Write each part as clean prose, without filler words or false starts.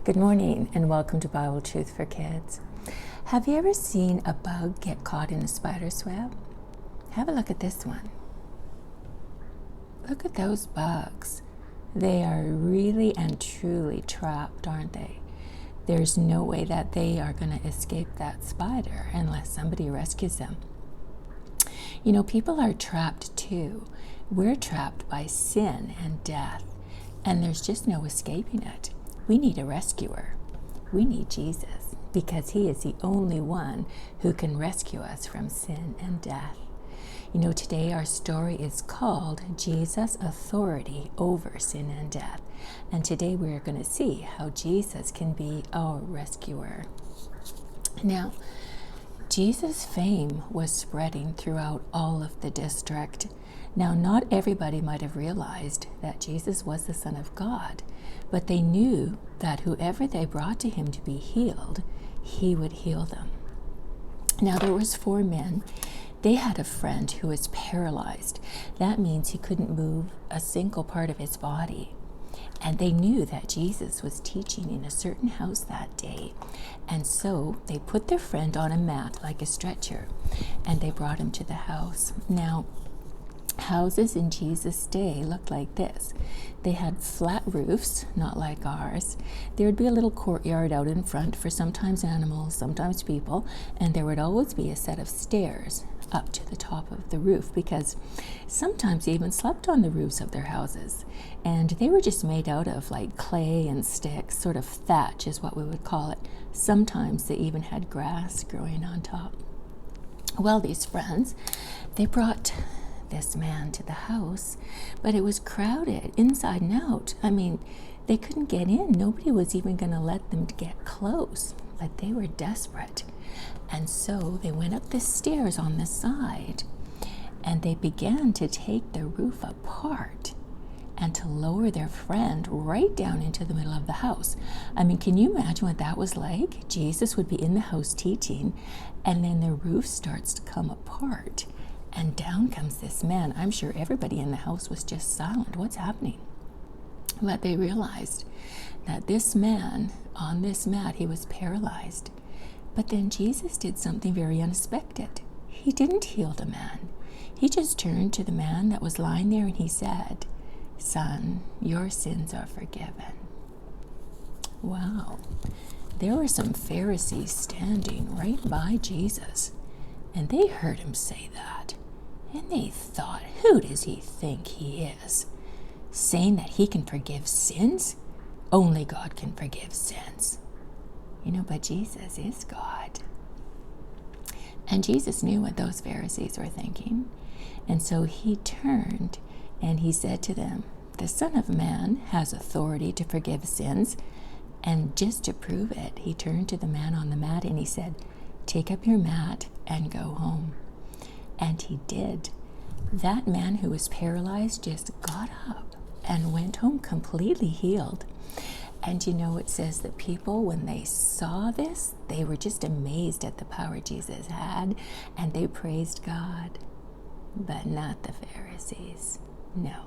Good morning and welcome to Bible Truth for Kids. Have you ever seen a bug get caught in a spider's web? Have a look at this one. Look at those bugs. They are really and truly trapped, aren't they? There's no way that they are going to escape that spider unless somebody rescues them. You know, people are trapped too. We're trapped by sin and death, and there's just no escaping it. We need a rescuer. We need Jesus because he is the only one who can rescue us from sin and death. You know, today our story is called Jesus' Authority Over Sin and Death. And today we're going to see how Jesus can be our rescuer. Now, Jesus' fame was spreading throughout all of the district. Now, not everybody might have realized that Jesus was the Son of God, but they knew that whoever they brought to him to be healed, he would heal them. Now, there was 4 men. They had a friend who was paralyzed. That means he couldn't move a single part of his body. And they knew that Jesus was teaching in a certain house that day. And so they put their friend on a mat like a stretcher, and they brought him to the house. Now, houses in Jesus' day looked like this. They had flat roofs, not like ours. There would be a little courtyard out in front for sometimes animals, sometimes people, and there would always be a set of stairs up to the top of the roof, because sometimes they even slept on the roofs of their houses, and they were just made out of like clay and sticks, sort of thatch is what we would call it. Sometimes they even had grass growing on top. Well, these friends, they brought this man to the house, but it was crowded inside and out. I mean, they couldn't get in. Nobody was even going to let them get close, but they were desperate. And so they went up the stairs on the side, and they began to take the roof apart and to lower their friend right down into the middle of the house. I mean, can you imagine what that was like? Jesus would be in the house teaching, and then the roof starts to come apart, and down comes this man. I'm sure everybody in the house was just silent. What's happening? But they realized that this man on this mat, he was paralyzed. But then Jesus did something very unexpected. He didn't heal the man. He just turned to the man that was lying there and he said, "Son, your sins are forgiven." Wow. There were some Pharisees standing right by Jesus, and they heard him say that. And they thought, who does he think he is? Saying that he can forgive sins? Only God can forgive sins. You know, but Jesus is God. And Jesus knew what those Pharisees were thinking. And so he turned and he said to them, "The Son of Man has authority to forgive sins." And just to prove it, he turned to the man on the mat and he said, "Take up your mat and go home." And he did. That man who was paralyzed just got up and went home completely healed. And you know, it says that people, when they saw this, they were just amazed at the power Jesus had, and they praised God. But not the Pharisees. No.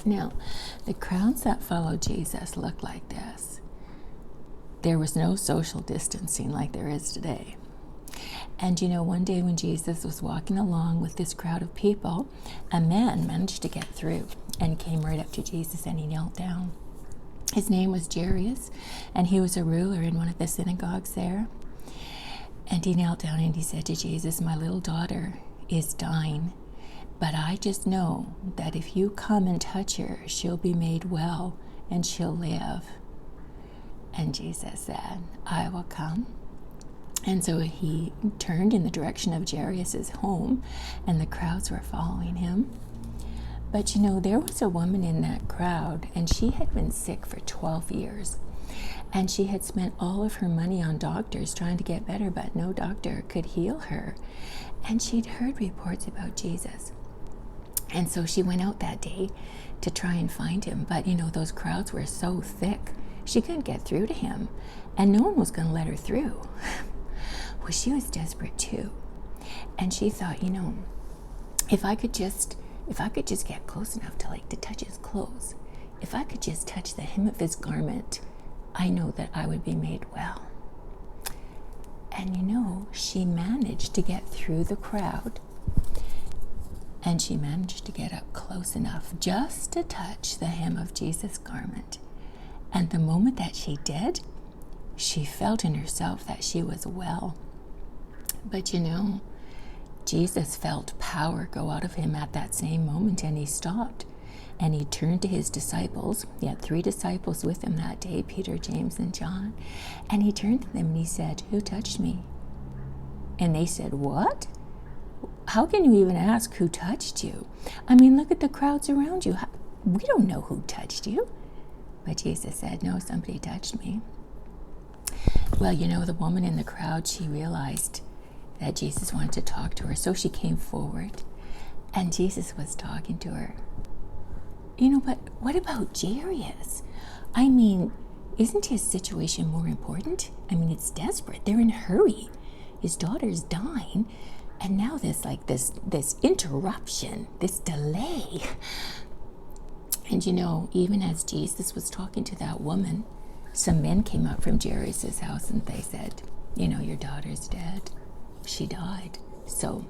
Now, the crowds that followed Jesus looked like this. There was no social distancing like there is today. And you know, one day when Jesus was walking along with this crowd of people, a man managed to get through and came right up to Jesus and he knelt down. His name was Jairus, and he was a ruler in one of the synagogues there. And he knelt down and he said to Jesus, "My little daughter is dying, but I just know that if you come and touch her, she'll be made well and she'll live." And Jesus said, "I will come." And so he turned in the direction of Jairus' home, and the crowds were following him. But you know, there was a woman in that crowd, and she had been sick for 12 years. And she had spent all of her money on doctors trying to get better, but no doctor could heal her. And she'd heard reports about Jesus. And so she went out that day to try and find him. But you know, those crowds were so thick, she couldn't get through to him. And no one was going to let her through. Well, she was desperate too. And she thought, you know, if I could just get close enough to touch his clothes, if I could just touch the hem of his garment, I know that I would be made well. And you know, she managed to get through the crowd, and she managed to get up close enough just to touch the hem of Jesus' garment. And the moment that she did, she felt in herself that she was well. But you know, Jesus felt power go out of him at that same moment, and he stopped. And he turned to his disciples. He had 3 disciples with him that day, Peter, James, and John. And he turned to them and he said, "Who touched me?" And they said, "What? How can you even ask who touched you? I mean, look at the crowds around you. We don't know who touched you." But Jesus said, "No, somebody touched me." Well, you know, the woman in the crowd, she realized that Jesus wanted to talk to her. So she came forward, and Jesus was talking to her. You know, but what about Jairus? I mean, isn't his situation more important? I mean, it's desperate. They're in a hurry. His daughter's dying, and now there's like this interruption, this delay. And you know, even as Jesus was talking to that woman, some men came up from Jairus' house and they said, "You know, your daughter's dead. She died. So,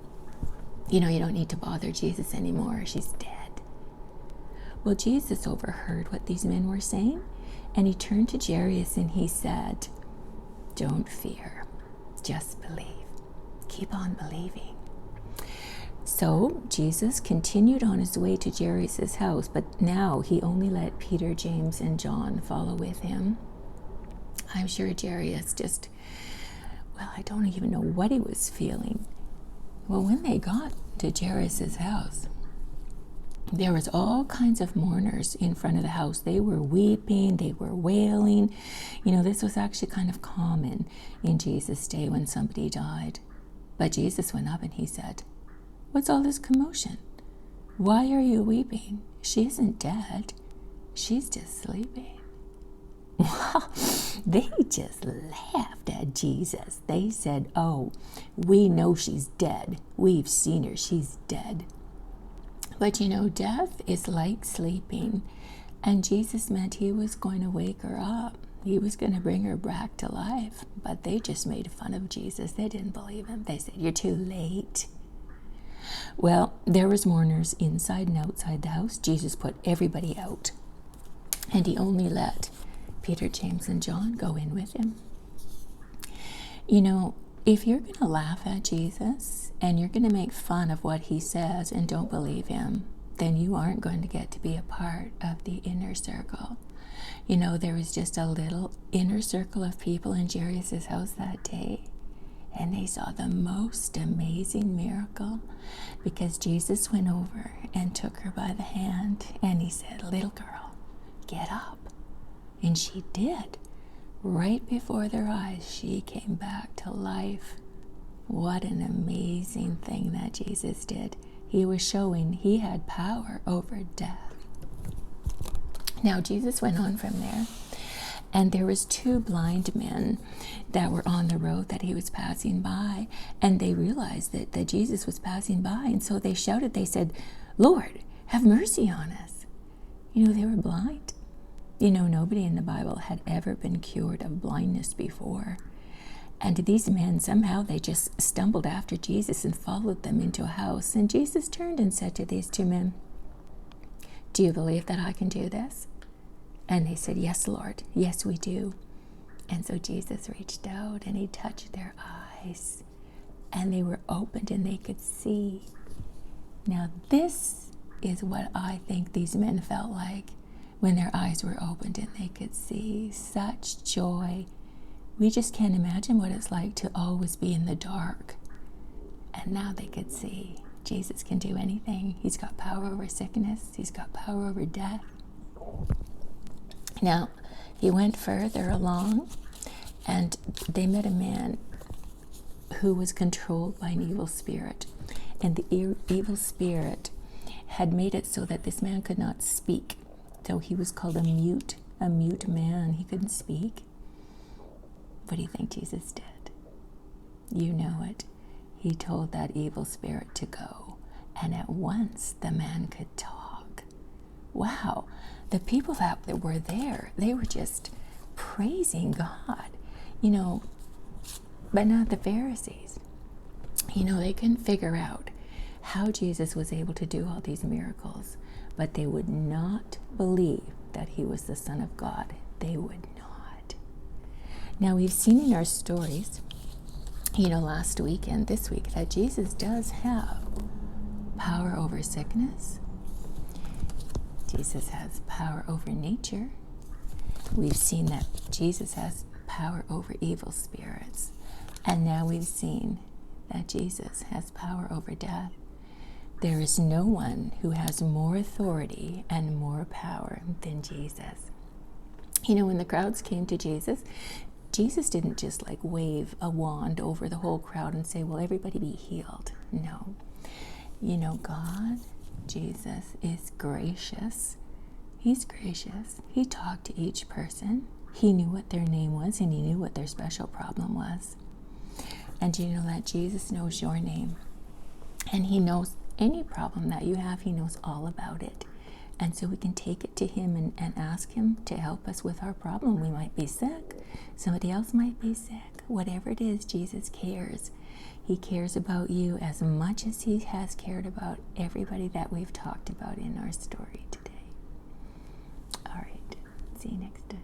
you know, you don't need to bother Jesus anymore. She's dead." Well, Jesus overheard what these men were saying, and he turned to Jairus and he said, "Don't fear, just believe. Keep on believing." So Jesus continued on his way to Jairus' house, but now he only let Peter, James, and John follow with him. I'm sure Jairus just, well, I don't even know what he was feeling. Well, when they got to Jairus' house, there was all kinds of mourners in front of the house. They were weeping, they were wailing. You know, this was actually kind of common in Jesus' day when somebody died. But Jesus went up and he said, "What's all this commotion? Why are you weeping? She isn't dead. She's just sleeping." Well, they just laughed at Jesus. They said, "Oh, we know she's dead. We've seen her. She's dead." But you know, death is like sleeping. And Jesus meant he was going to wake her up. He was going to bring her back to life. But they just made fun of Jesus. They didn't believe him. They said, "You're too late." Well, there was mourners inside and outside the house. Jesus put everybody out. And he only let Peter, James, and John go in with him. You know, if you're going to laugh at Jesus and you're going to make fun of what he says and don't believe him, then you aren't going to get to be a part of the inner circle. You know, there was just a little inner circle of people in Jairus' house that day, and they saw the most amazing miracle because Jesus went over and took her by the hand and he said, "Little girl, get up." And she did. Right before their eyes, she came back to life. What an amazing thing that Jesus did. He was showing he had power over death. Now, Jesus went on from there, and there was 2 blind men that were on the road that he was passing by, and they realized that Jesus was passing by, and so they shouted, they said, "Lord, have mercy on us." You know, they were blind. You know, nobody in the Bible had ever been cured of blindness before. And these men, somehow they just stumbled after Jesus and followed them into a house. And Jesus turned and said to these 2 men, "Do you believe that I can do this?" And they said, "Yes, Lord. Yes, we do." And so Jesus reached out and he touched their eyes. And they were opened and they could see. Now this is what I think these men felt like when their eyes were opened and they could see. Such joy. We just can't imagine what it's like to always be in the dark. And now they could see. Jesus can do anything. He's got power over sickness. He's got power over death. Now, he went further along, and they met a man who was controlled by an evil spirit. And the evil spirit had made it so that this man could not speak. So he was called a mute man. He couldn't speak. What do you think Jesus did? You know it. He told that evil spirit to go, and at once the man could talk. Wow. The people that were there, they were just praising God, but not the Pharisees. They couldn't figure out how Jesus was able to do all these miracles, but they would not believe that he was the Son of God. They would not. Now, we've seen in our stories, last week and this week, that Jesus does have power over sickness. Jesus has power over nature. We've seen that Jesus has power over evil spirits. And now we've seen that Jesus has power over death. There is no one who has more authority and more power than Jesus. When the crowds came to Jesus, Jesus didn't just wave a wand over the whole crowd and say, well, everybody be healed. No. God, Jesus, is gracious. He's gracious. He talked to each person. He knew what their name was, and he knew what their special problem was. And that Jesus knows your name. And he knows any problem that you have. He knows all about it. And so we can take it to him and ask him to help us with our problem. We might be sick. Somebody else might be sick. Whatever it is, Jesus cares. He cares about you as much as he has cared about everybody that we've talked about in our story today. All right. See you next time.